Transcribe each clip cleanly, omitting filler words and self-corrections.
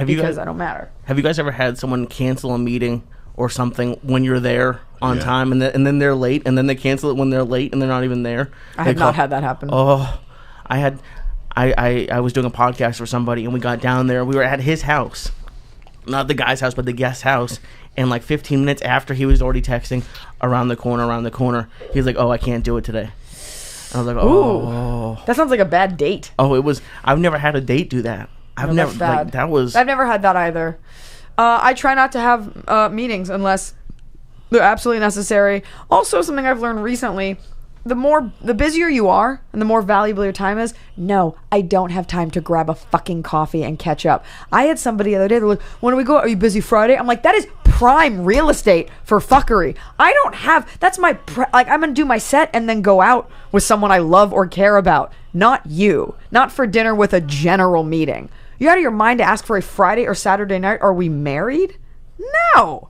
because I don't matter. Have you guys ever had someone cancel a meeting or something when you're there on time, and then they're late, and then they cancel it when they're late and they're not even there? I have not had that happen. Oh, I was doing a podcast for somebody, and we got down there. We were at his house, not the guy's house, but the guest's house. And like 15 minutes after, he was already texting around the corner. He's like, "Oh, I can't do it today." And I was like, "Oh, that sounds like a bad date." Oh, it was. I've never had a date do that. I've never. Like, that was. I've never had that either. I try not to have meetings unless they're absolutely necessary. Also, something I've learned recently: the busier you are and the more valuable your time is. No, I don't have time to grab a fucking coffee and catch up. I had somebody the other day, they're like, "When do we go? Are you busy Friday?" I'm like, that is prime real estate for fuckery. I don't have, that's my, I'm going to do my set and then go out with someone I love or care about. Not you. Not for dinner with a general meeting. You out of your mind to ask for a Friday or Saturday night? Are we married? No.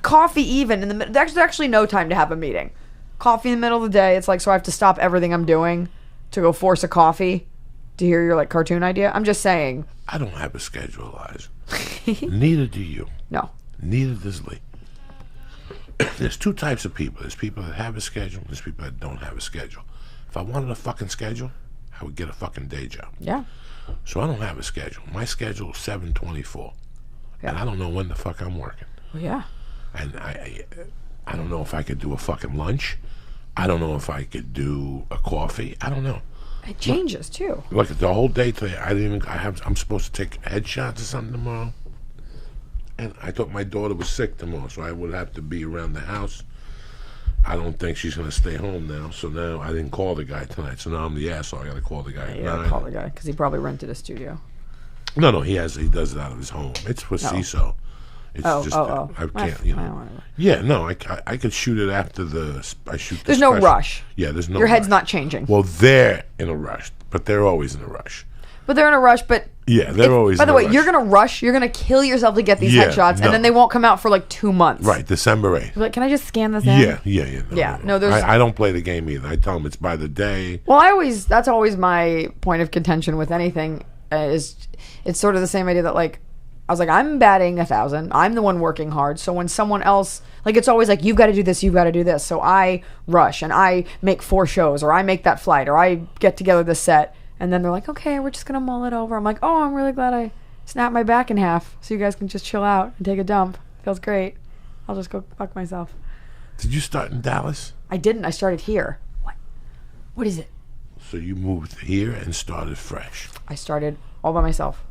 Coffee even in the middle. There's actually no time to have a meeting. Coffee in the middle of the day. It's like, so I have to stop everything I'm doing to go force a coffee to hear your like cartoon idea. I'm just saying. I don't have a schedule, Liza. Neither do you. No. Neither does Lee. There's two types of people. There's people that have a schedule. There's people that don't have a schedule. If I wanted a fucking schedule, I would get a fucking day job. Yeah. So I don't have a schedule. My schedule is 7/24. Yeah. And I don't know when the fuck I'm working. Well, yeah. And I don't know if I could do a fucking lunch. I don't know if I could do a coffee. I don't know. It changes too. Look, the whole day today, I'm supposed to take headshots or something tomorrow. And I thought my daughter was sick tomorrow, so I would have to be around the house. I don't think she's going to stay home now, so now I didn't call the guy tonight. So now I'm the asshole. I got to call the guy. Yeah, you got to call the guy because he probably rented a studio. No, he does it out of his home. It's for CISO. It's I can't, you know. Yeah, no, I could shoot it after I shoot. There's no rush. Yeah, there's no. Your head's rush. Not changing. Well, they're in a rush, but they're always in a rush. But they're in a rush. But yeah, they're always. By the in a way, rush. you're gonna rush. You're gonna kill yourself to get these headshots, and then they won't come out for like 2 months. Right, December 8th. You're like, can I just scan this in? Yeah. No, there's. I don't play the game either. I tell them it's by the day. Well, that's always my point of contention with anything. It's sort of the same idea that like. I was like, I'm batting 1,000. I'm the one working hard. So when someone else, like, it's always like, you've got to do this, you've got to do this. So I rush and I make 4 shows, or I make that flight, or I get together the set. And then they're like, okay, we're just going to mull it over. I'm like, oh, I'm really glad I snapped my back in half so you guys can just chill out and take a dump. Feels great. I'll just go fuck myself. Did you start in Dallas? I didn't. I started here. What is it? So you moved here and started fresh. I started all by myself.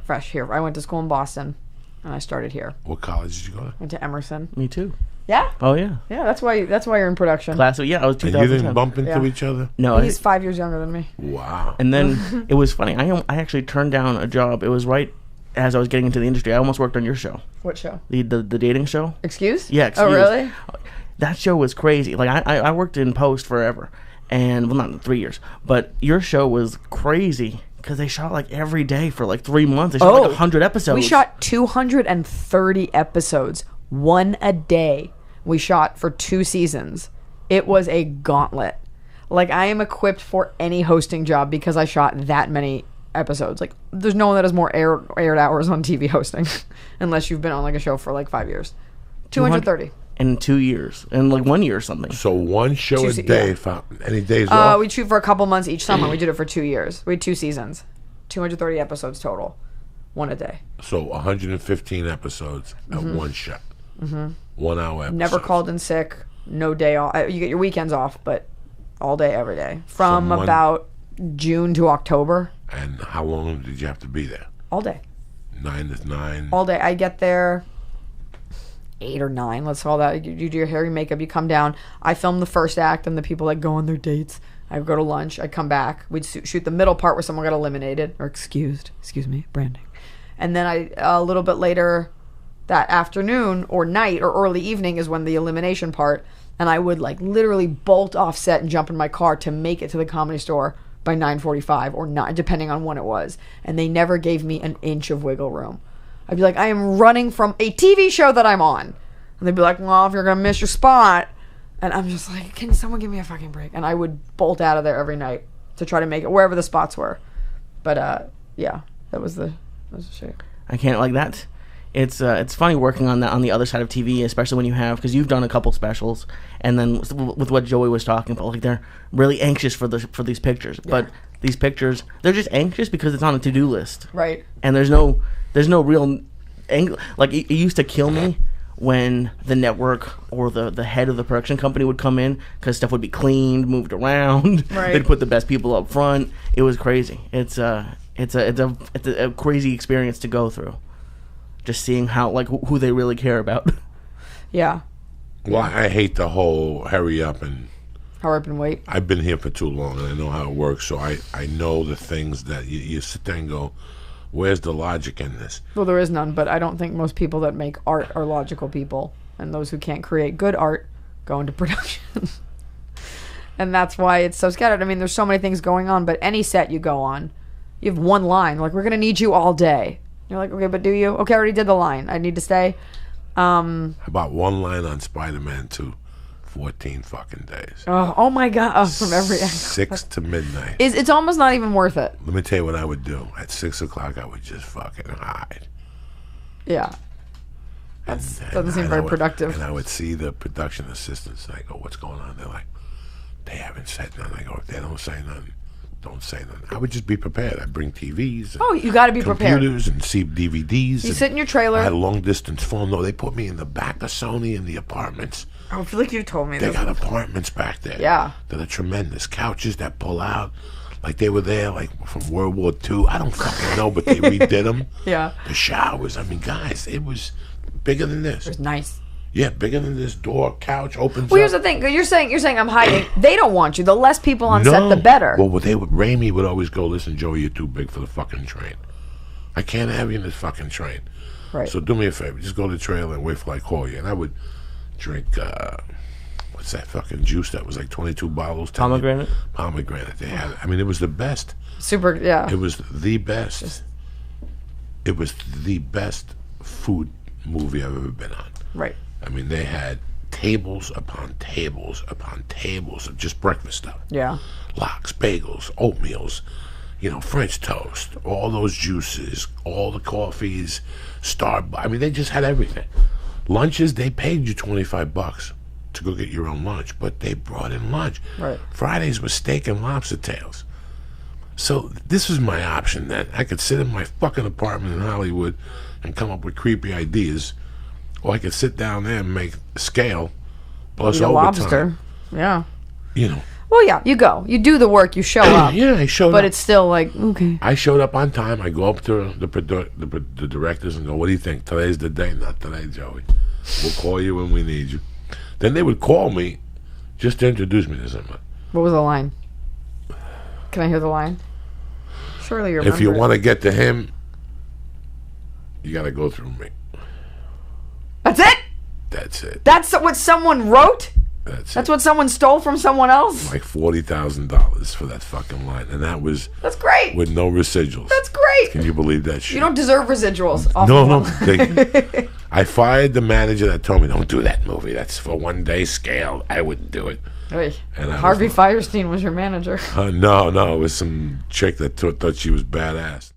Fresh here. I went to school in Boston, and I started here. What college did you go to? Went to Emerson. Me too. Yeah. Oh yeah. Yeah, that's why you're in production. Class. Yeah, I was 2010. And you didn't bump into each other? No. He's 5 years younger than me. Wow. And then it was funny. I actually turned down a job. It was right as I was getting into the industry. I almost worked on your show. What show? The dating show. Excuse? Yeah. Excuse. Oh really? That show was crazy. Like I worked in post forever, and well, not 3 years, but your show was crazy. Because they shot like every day for like 3 months. They shot like 100 episodes. We shot 230 episodes, one a day. We shot for 2 seasons. It was a gauntlet. Like, I am equipped for any hosting job because I shot that many episodes. Like, there's no one that has more aired hours on TV hosting unless you've been on like a show for like 5 years. 230. In 2 years. In like 1 year or something. So one show a day. Yeah. Any days off? We'd shoot for a couple months each summer. We did it for 2 years. We had 2 seasons. 230 episodes total. One a day. So 115 episodes at one shot. 1 hour episode. Never called in sick. No day off. You get your weekends off, but all day, every day. From about June to October. And how long did you have to be there? All day. 9 to 9? All day. I get there 8 or 9. Let's call that. You do your hair, your makeup, you come down. I film the first act and the people like go on their dates. I go to lunch. I come back. We'd shoot the middle part where someone got eliminated or excused. Excuse me, branding. And then a little bit later that afternoon or night or early evening is when the elimination part. And I would like literally bolt off set and jump in my car to make it to the Comedy Store by 9:45 or 9, depending on when it was. And they never gave me an inch of wiggle room. I'd be like, I am running from a TV show that I'm on. And they'd be like, well, if you're going to miss your spot. And I'm just like, can someone give me a fucking break? And I would bolt out of there every night to try to make it wherever the spots were. But, yeah, that was the That's a shame. I can't like that. It's funny working on that on the other side of TV, especially when you have, because you've done a couple specials, and then with what Joey was talking about, like they're really anxious for these pictures, but these pictures, they're just anxious because it's on a to-do list, Right. and there's no real angle. Like it used to kill me when the network or the head of the production company would come in, because stuff would be cleaned, moved around. Right. They'd put the best people up front. It was crazy. It's a crazy experience to go through. Just seeing how, like, who they really care about. Yeah. Well, I hate the whole hurry up and... Hurry up and wait. I've been here for too long, and I know how it works, so I know the things that you sit there and go, where's the logic in this? Well, there is none, but I don't think most people that make art are logical people. And those who can't create good art go into production. And that's why it's so scattered. I mean, there's so many things going on, but any set you go on, you have one line. Like, we're going to need you all day. You're like, okay, but do you? Okay, I already did the line. I need to stay. About one line on Spider-Man 2, 14 fucking days. Oh my God. Oh, from every angle. 6 to midnight. It's almost not even worth it. Let me tell you what I would do. At 6 o'clock, I would just fucking hide. Yeah. And Doesn't seem very productive. And I would see the production assistants, and I go, what's going on? They're like, they haven't said nothing. I go, if they don't say nothing, don't say nothing. I would just be prepared. I'd bring TVs. Oh, you got to be prepared. Computers and see DVDs. You sit in your trailer. I had a long distance phone. No, they put me in the back of Sony in the apartments. I feel like you told me They this. got apartments back there. Yeah. That are tremendous. Couches that pull out. Like they were there, like from World War II. I don't fucking know, but they redid them. Yeah. The showers. I mean, guys, it was bigger than this. It's nice. Yeah, bigger than this. Door, couch opens Well, here's up. the thing. You're saying I'm hiding. They don't want you. The less people on set, the better. Well, Raimi would always go, listen, Joey, you're too big for the fucking train. I can't have you in this fucking train. Right. So do me a favor. Just go to the trailer and wait till I call you. And I would drink, what's that fucking juice that was like 22 bottles? Pomegranate? Pomegranate. They had it. I mean, it was the best. Super, yeah. It was the best. It was the best food movie I've ever been on. Right. I mean, they had tables upon tables upon tables of just breakfast stuff. Yeah. Lox, bagels, oatmeals, French toast, all those juices, all the coffees, Starbucks. I mean, they just had everything. Lunches, they paid you $25 to go get your own lunch, but they brought in lunch. Right. Fridays was steak and lobster tails. So this was my option then. I could sit in my fucking apartment in Hollywood and come up with creepy ideas, or I could sit down there and make scale plus Eat a overtime. lobster. Yeah. Well, yeah, you go. You do the work. You show up. Yeah, I showed up. But it's still like, okay. I showed up on time. I go up to the directors and go, what do you think? Today's the day. Not today, Joey. We'll call you when we need you. Then they would call me just to introduce me to someone. What was the line? Can I hear the line? Surely you're. If you want to get to him, you got to go through me. That's it? That's it. That's what someone wrote? That's what someone stole from someone else? Like $40,000 for that fucking line. And that was... That's great. With no residuals. That's great. Can you believe that shit? You don't deserve residuals. No. I fired the manager that told me, don't do that movie. That's for one day scale. I wouldn't do it. Hey, And Harvey Firestein was your manager. No. It was some chick that thought she was badass.